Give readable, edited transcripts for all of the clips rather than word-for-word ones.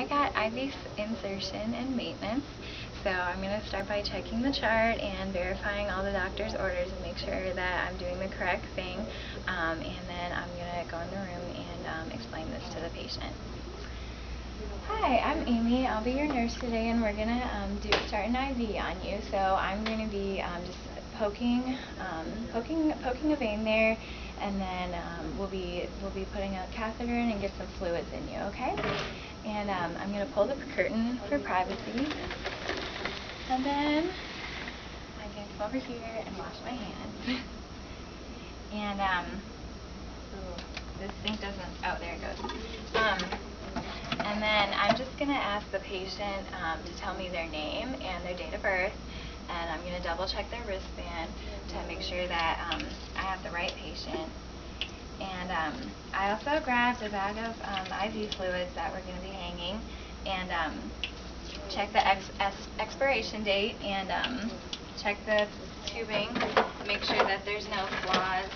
I got IV insertion and maintenance. So I'm going to start by checking the chart and verifying all the doctor's orders and make sure that I'm doing the correct thing. And then I'm going to go in the room and explain this to the patient. Hi, I'm Amy. I'll be your nurse today, and we're going to start an IV on you. So I'm going to be just poking a vein there, and then we'll be putting a catheter in and get some fluids in you, okay? And I'm going to pull the curtain for privacy, and then I'm going to come over here and wash my hands. And this sink doesn't, oh, there it goes. And then I'm just going to ask the patient to tell me their name and their date of birth, and I'm going to double check their wristband to make sure that I have the right patient. And I also grabbed a bag of IV fluids that we're going to be hanging, and check the expiration date, and check the tubing, make sure that there's no flaws,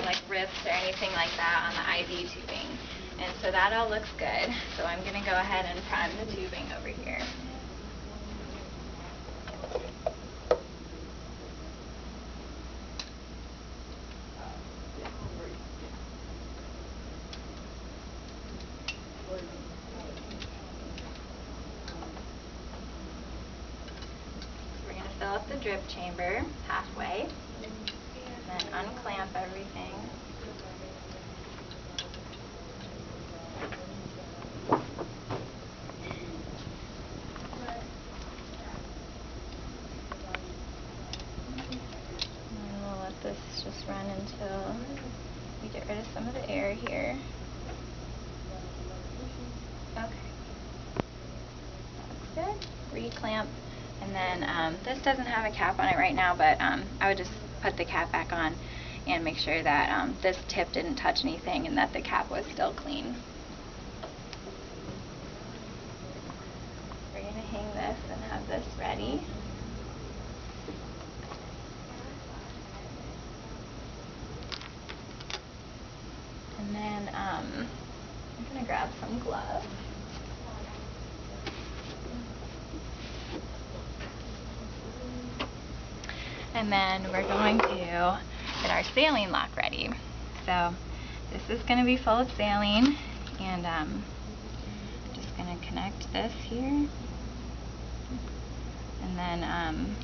like rips or anything like that on the IV tubing. And so that all looks good. So I'm going to go ahead and prime the tubing over here. We're going to fill up the drip chamber halfway, and then unclamp everything. This just run until we get rid of some of the air here. Okay. That's good. Re-clamp. And then this doesn't have a cap on it right now, but I would just put the cap back on and make sure that this tip didn't touch anything and that the cap was still clean. We're going to hang this and have this ready. And then I'm going to grab some gloves. And then we're going to get our saline lock ready. So this is going to be full of saline, and I'm just going to connect this here. And then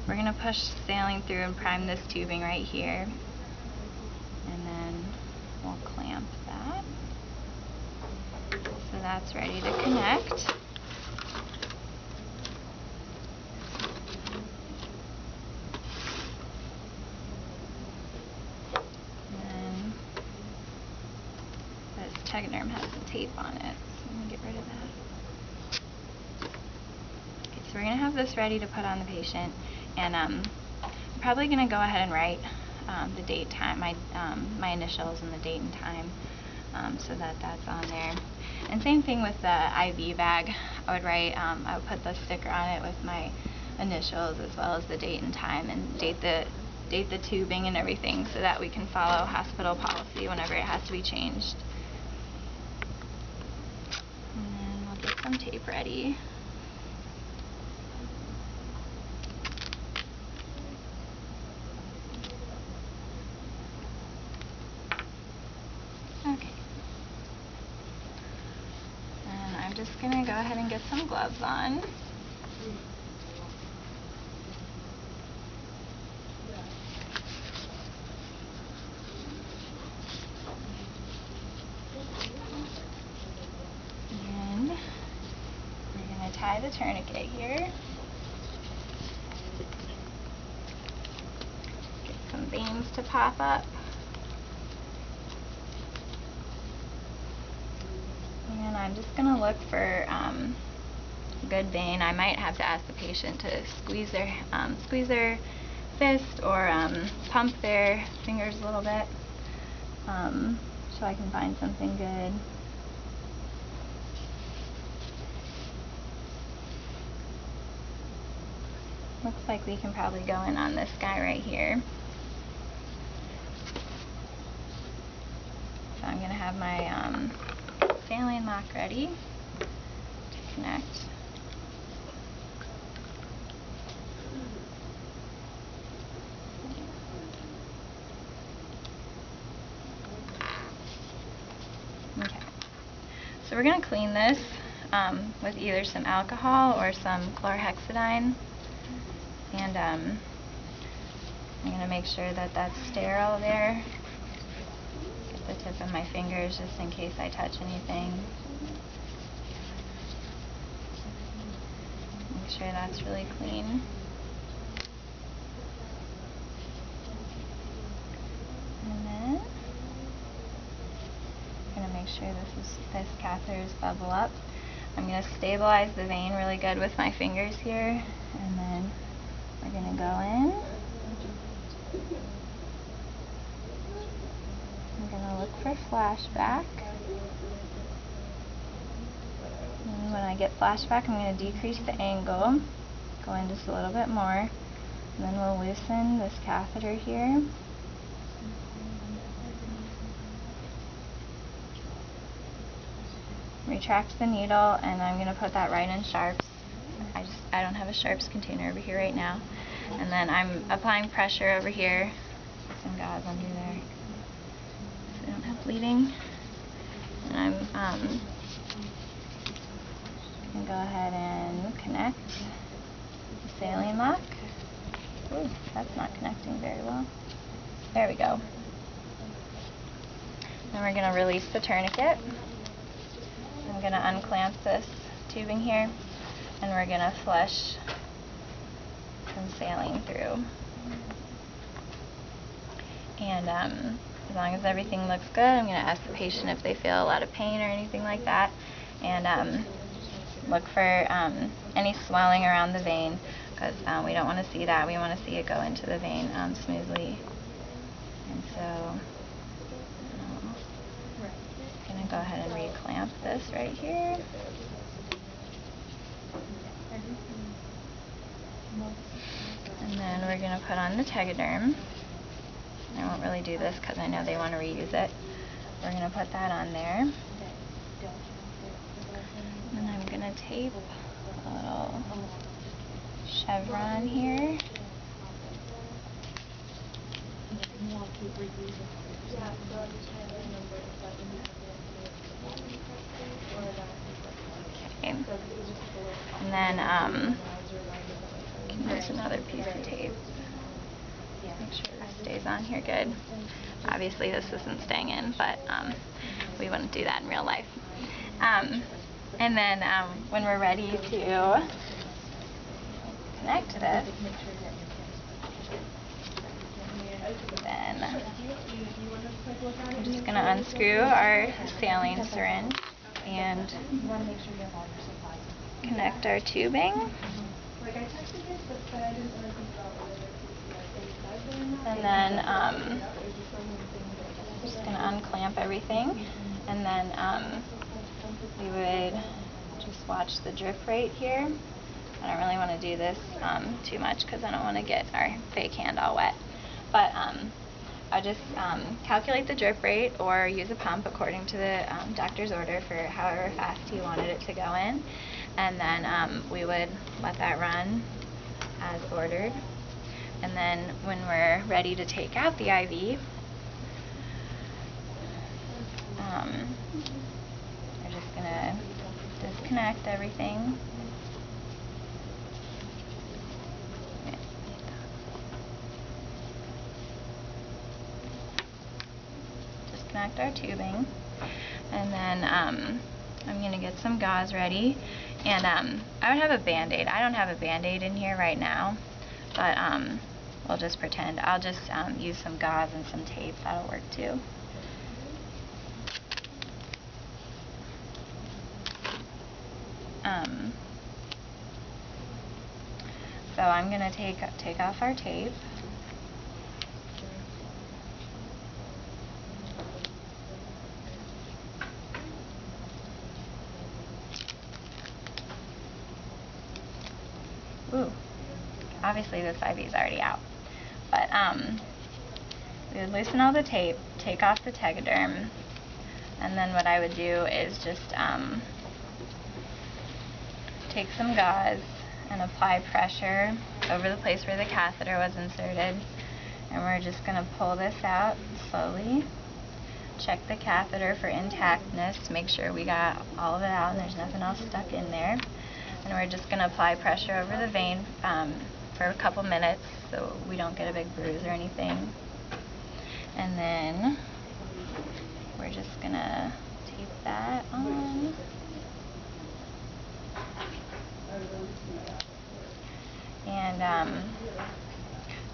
we're going to push saline through and prime this tubing right here. And then we'll clamp that. So that's ready to connect. And this Tegaderm has some tape on it, so I'm going to get rid of that. Okay, so we're going to have this ready to put on the patient, and I'm probably going to go ahead and write the date, time, my initials and the date and time, so that that's on there. And same thing with the IV bag. I would put the sticker on it with my initials as well as the date and time, and date the tubing and everything, so that we can follow hospital policy whenever it has to be changed. And then we'll get some tape ready. Okay. And I'm just going to go ahead and get some gloves on. And we're going to tie the tourniquet here. Get some veins to pop up. And I'm just going to look for a good vein. I might have to ask the patient to squeeze their fist or pump their fingers a little bit, so I can find something good. Looks like we can probably go in on this guy right here. So I'm going to have my saline lock ready to connect. Okay, so we're going to clean this with either some alcohol or some chlorhexidine, and I'm going to make sure that that's sterile there. Get the tip of my fingers just in case I touch anything. Make sure that's really clean. And then I'm going to make sure this catheter is bubble up. I'm going to stabilize the vein really good with my fingers here, and then we're going to go in. I'm going to look for flashback. And when I get flashback, I'm going to decrease the angle, go in just a little bit more, and then we'll loosen this catheter here. Retract the needle, and I'm going to put that right in sharps. I don't have a sharps container over here right now. And then I'm applying pressure over here. Some gauze under there so I don't have bleeding. And I'm going to go ahead and connect the saline lock. Ooh, that's not connecting very well. There we go. Then we're going to release the tourniquet. I'm going to unclamp this tubing here, and we're going to flush some saline through. And as long as everything looks good, I'm going to ask the patient if they feel a lot of pain or anything like that, and look for any swelling around the vein, because we don't want to see that. We want to see it go into the vein smoothly. And so I'm going to go ahead and re-clamp this right here. And then we're going to put on the Tegaderm. I won't really do this because I know they want to reuse it. We're going to put that on there. And I'm going to tape a little chevron here. Okay. And then there's another piece of tape. Make sure this stays on here good. Obviously this isn't staying in, but we wouldn't do that in real life. And then when we're ready to connect this, then I'm just going to unscrew our saline syringe and connect our tubing. And then I'm just going to unclamp everything, and then we would just watch the drip rate here. I don't really want to do this too much because I don't want to get our fake hand all wet. But I'll just calculate the drip rate or use a pump according to the doctor's order for however fast he wanted it to go in. And then we would let that run as ordered. And then when we're ready to take out the IV, we're just going to disconnect everything. Disconnect our tubing. And then I'm going to get some gauze ready. And I would have a Band-Aid. I don't have a Band-Aid in here right now, but we'll just pretend. I'll just use some gauze and some tape. That'll work too. So I'm going to take off our tape. Ooh, obviously this IV is already out. But we would loosen all the tape, take off the Tegaderm, and And then what I would do is just take some gauze and apply pressure over the place where the catheter was inserted. And we're just going to pull this out slowly. Check the catheter for intactness to make sure we got all of it out and there's nothing else stuck in there. And we're just going to apply pressure over the vein for a couple minutes so we don't get a big bruise or anything. And then we're just going to tape that on. And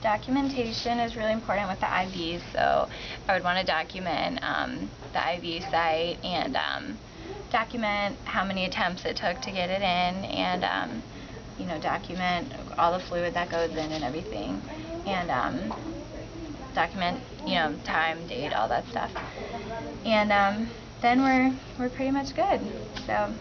documentation is really important with the IVs, so I would want to document the IV site and document how many attempts it took to get it in, and you know, document all the fluid that goes in and everything, and document, you know, time, date, all that stuff. And then we're pretty much good. So